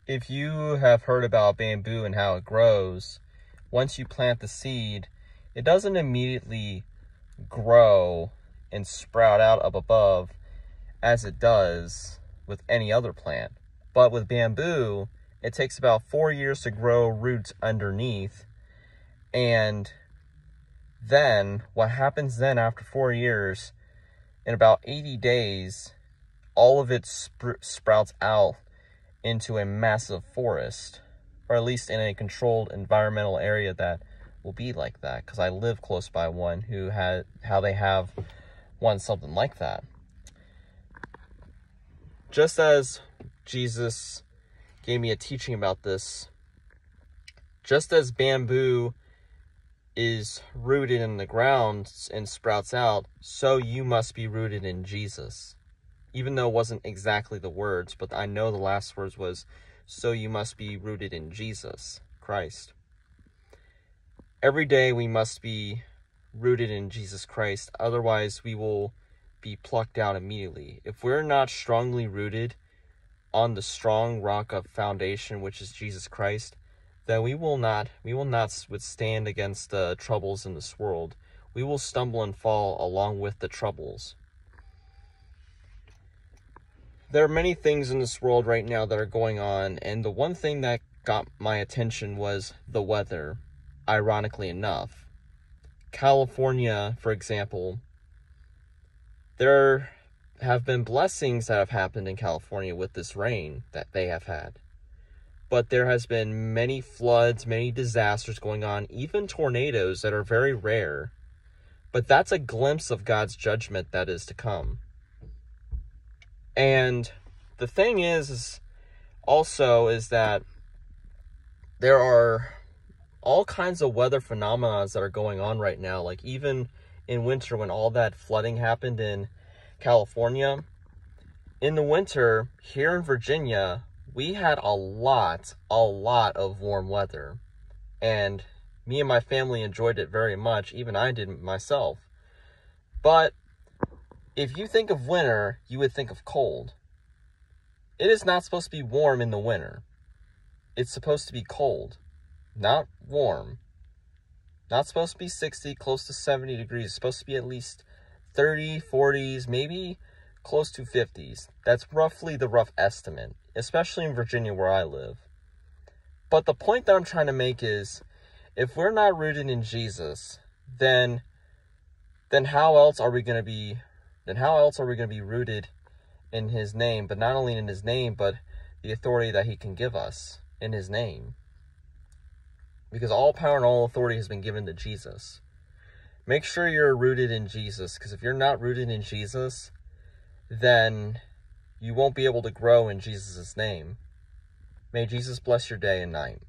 If you have heard about bamboo and how it grows, once you plant the seed, it doesn't immediately grow and sprout out up above as it does with any other plant. But with bamboo, it takes about 4 years to grow roots underneath. And then what happens then after 4 years, in about 80 days, all of it sprouts out into a massive forest, or at least in a controlled environmental area that will be like that, because I live close by one they have one something like that. Just as Jesus gave me a teaching about this, just as bamboo is rooted in the ground and sprouts out, so you must be rooted in Jesus. Even though it wasn't exactly the words, but I know the last words was, so you must be rooted in Jesus Christ. Every day we must be rooted in Jesus Christ, otherwise we will be plucked out immediately. If we're not strongly rooted on the strong rock of foundation, which is Jesus Christ, then we will not withstand against the troubles in this world. We will stumble and fall along with the troubles. There are many things in this world right now that are going on, and the one thing that got my attention was the weather, ironically enough. California, for example, there have been blessings that have happened in California with this rain that they have had. But there has been many floods, many disasters going on, even tornadoes that are very rare. But that's a glimpse of God's judgment that is to come. And the thing is that there are all kinds of weather phenomena that are going on right now. Like even in winter, when all that flooding happened in California, in the winter here in Virginia, we had a lot of warm weather. And me and my family enjoyed it very much. Even I did myself. But if you think of winter, you would think of cold. It is not supposed to be warm in the winter. It's supposed to be cold, not warm. Not supposed to be 60, close to 70 degrees. It's supposed to be at least 30, 40s, maybe close to 50s. That's roughly the rough estimate, especially in Virginia where I live. But the point that I'm trying to make is, if we're not rooted in Jesus, then how else are we going to be rooted in his name? But not only in his name, but the authority that he can give us in his name. Because all power and all authority has been given to Jesus. Make sure you're rooted in Jesus, because if you're not rooted in Jesus, then you won't be able to grow in Jesus' name. May Jesus bless your day and night.